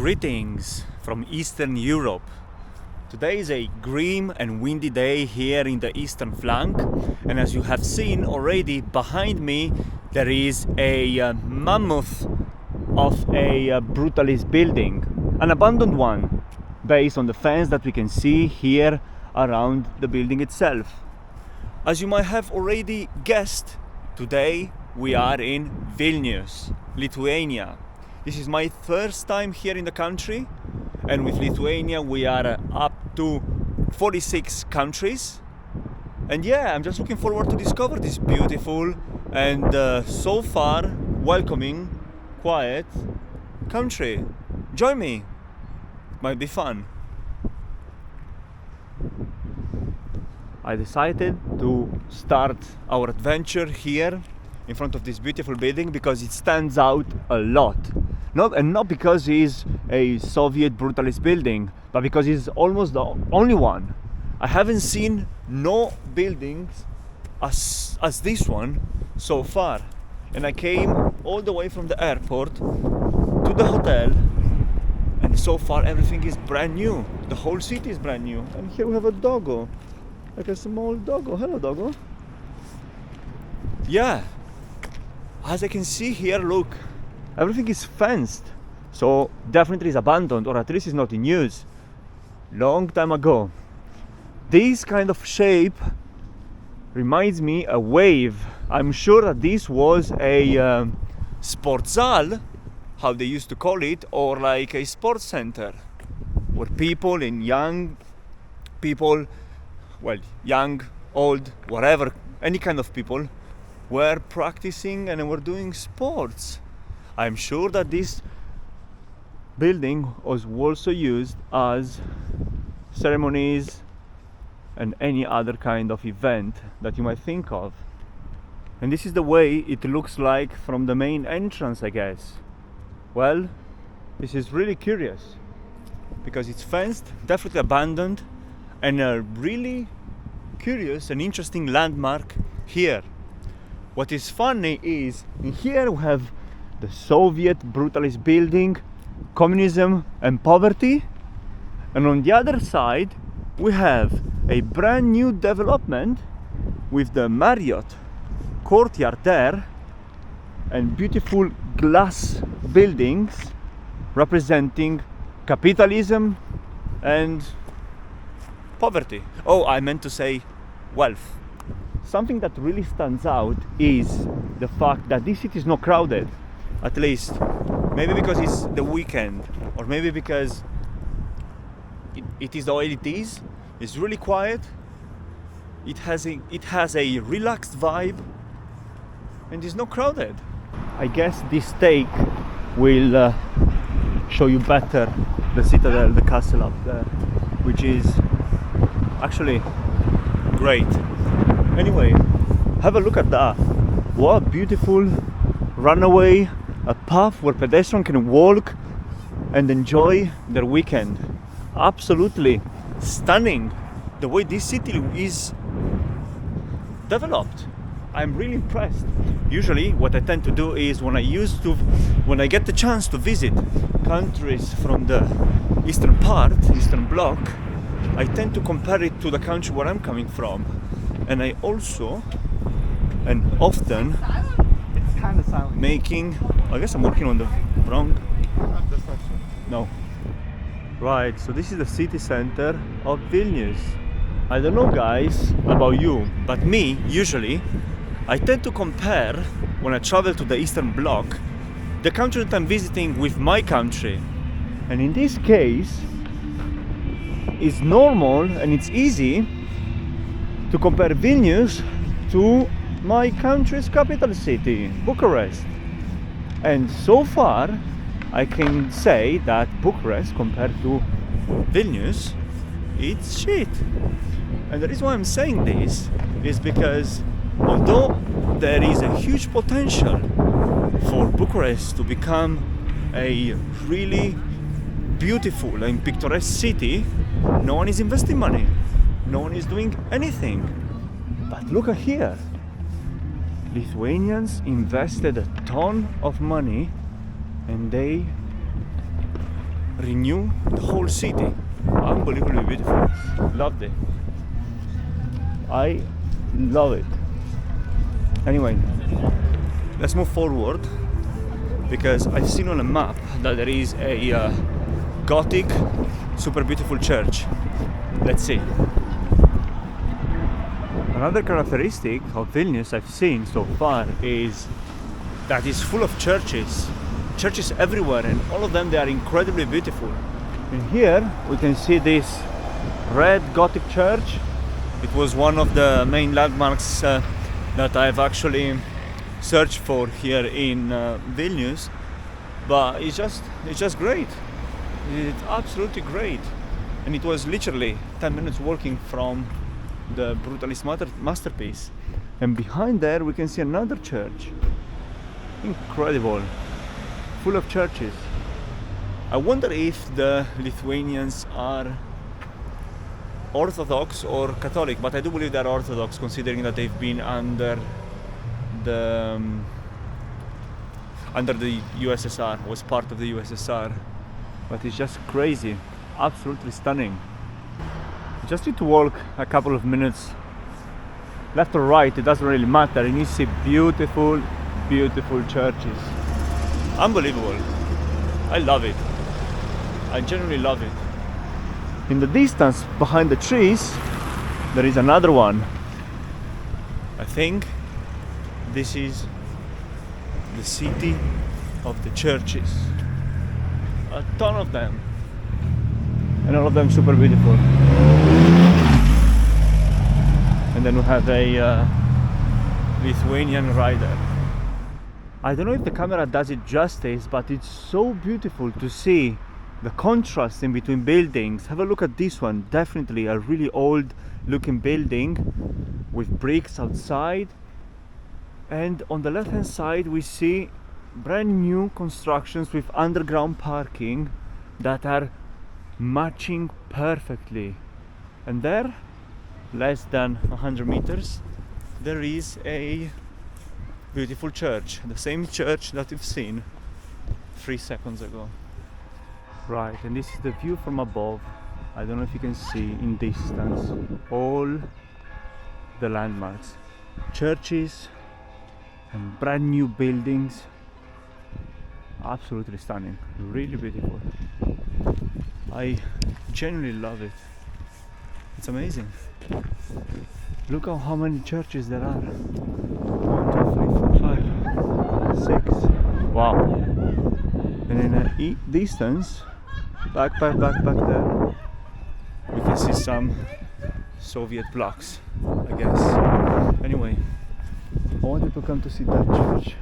Greetings from Eastern Europe. Today is a grim and windy day here in the eastern flank, and as you have seen already behind me there is a mammoth of a brutalist building, an abandoned one, based on the fence that we can see here around the building itself. As you might have already guessed, today we are in Vilnius, Lithuania. This is my first time here in the country, and with Lithuania we are up to 46 countries. And yeah, I'm just looking forward to discover this beautiful and so far welcoming, quiet country. Join me, it might be fun. I decided to start our adventure here in front of this beautiful building because it stands out a lot. Not because it's a Soviet brutalist building, but because it's almost the only one. I haven't seen no buildings as this one so far. And I came all the way from the airport to the hotel, and so far everything is brand new. The whole city is brand new. And here we have a doggo, like a small doggo. Hello, doggo. Yeah. As I can see here, look, everything is fenced, so definitely is abandoned, or at least is not in use. Long time ago. This kind of shape reminds me a wave. I'm sure that this was a sportsaal, how they used to call it, or like a sports center, where people and young people, well, young, old, whatever, any kind of people, were practicing and were doing sports. I'm sure that this building was also used as ceremonies and any other kind of event that you might think of. And this is the way it looks like from the main entrance, I guess. Well, this is really curious because it's fenced, definitely abandoned, and a really curious and interesting landmark here. What is funny is in here we have the Soviet brutalist building, communism and poverty, and on the other side we have a brand new development with the Marriott courtyard there and beautiful glass buildings representing capitalism and poverty. Oh, I meant to say wealth. Something that really stands out is the fact that this city is not crowded. At least, maybe because it's the weekend, or maybe because it is the way it is. It's really quiet. It has a relaxed vibe, and it's not crowded. I guess this take will show you better the citadel, the castle up there, which is actually great. Anyway, have a look at that. What a beautiful runway, a path where pedestrians can walk and enjoy their weekend. Absolutely stunning the way this city is developed. I'm really impressed. Usually what I tend to do is when I get the chance to visit countries from the eastern bloc, I tend to compare it to the country where I'm coming from. And I also, and often, it's kind of silent. making, I guess I'm working on the wrong, no. Right, so this is the city center of Vilnius. I don't know guys about you, but me, usually, I tend to compare, when I travel to the Eastern Bloc, the country that I'm visiting with my country. And in this case, it's normal and it's easy to compare Vilnius to my country's capital city, Bucharest. And so far, I can say that Bucharest compared to Vilnius, it's shit. And the reason why I'm saying this is because although there is a huge potential for Bucharest to become a really beautiful and picturesque city, no one is investing money. No one is doing anything. But look at here. Lithuanians invested a ton of money and they renew the whole city. Unbelievably beautiful. Loved it. I love it. Anyway, let's move forward because I've seen on a map that there is a Gothic, super beautiful church. Let's see. Another characteristic of Vilnius I've seen so far is that it's full of churches. Churches everywhere, and all of them, they are incredibly beautiful. And here we can see this red Gothic church. It was one of the main landmarks that I've actually searched for here in Vilnius. But it's just great. It's absolutely great. And it was literally 10 minutes walking from the Brutalist masterpiece. And behind there we can see another church. Incredible. Full of churches. I wonder if the Lithuanians are Orthodox or Catholic, but I do believe they're Orthodox, considering that they've been under the USSR, was part of the USSR. But it's just crazy, absolutely stunning. You just need to walk a couple of minutes left or right, it doesn't really matter, and you see beautiful, beautiful churches. Unbelievable. I love it. I genuinely love it. In the distance, behind the trees, there is another one. I think this is the city of the churches. A ton of them. And all of them super beautiful. And then we have a Lithuanian rider. I don't know if the camera does it justice, but it's so beautiful to see the contrast in between buildings. Have a look at this one. Definitely a really old looking building with bricks outside, and on the left hand side we see brand new constructions with underground parking that are matching perfectly. And there, less than 100 meters, there is a beautiful church, the same church that we've seen 3 seconds ago. Right, and this is the view from above. I don't know if you can see in distance all the landmarks, churches and brand new buildings. Absolutely stunning, really beautiful. I genuinely love it. It's amazing. Look at how many churches there are. 1, 2, 3, 4, 5, 6. Wow. And in the distance, back there, we can see some Soviet blocks, I guess. Anyway, I wanted to come to see that church.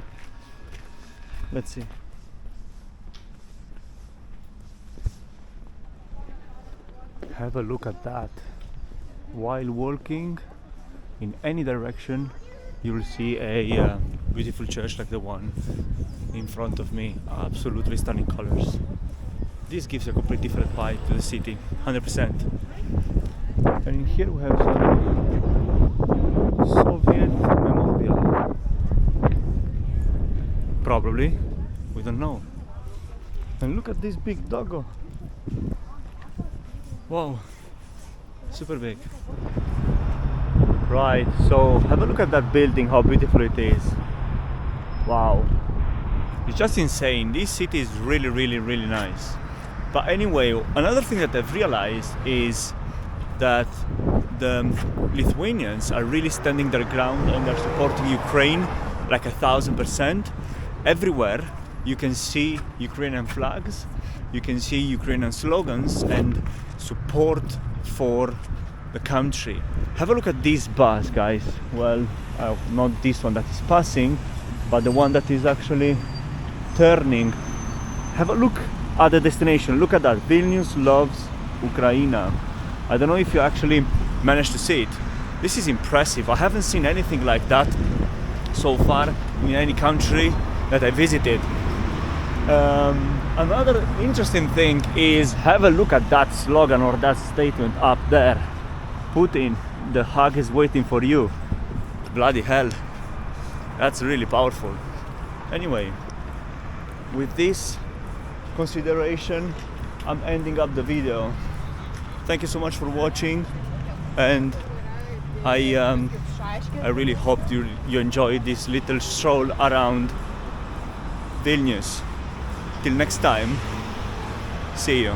Let's see. Have a look at that. While walking in any direction, you will see a beautiful church like the one in front of me. Absolutely stunning colors. This gives a completely different vibe to the city, 100%. And in here we have some Soviet memorial. Probably, we don't know. And look at this big doggo. Wow, super big. Right, so have a look at that building, how beautiful it is. Wow, it's just insane. This city is really, really, really nice. But anyway, another thing that I've realized is that the Lithuanians are really standing their ground and they're supporting Ukraine like 1,000%. Everywhere you can see Ukrainian flags, you can see Ukrainian slogans and support for the country. Have a look at this bus, guys. Well, not this one that is passing, but the one that is actually turning. Have a look at the destination. Look at that. Vilnius loves Ukraine. I don't know if you actually managed to see it. This is impressive. I haven't seen anything like that so far in any country that I visited. Another interesting thing is, have a look at that slogan or that statement up there. Putin, the hug is waiting for you. Bloody hell, that's really powerful. Anyway, with this consideration, I'm ending up the video. Thank you so much for watching, and I really hope you enjoyed this little stroll around Vilnius. Till next time, see you.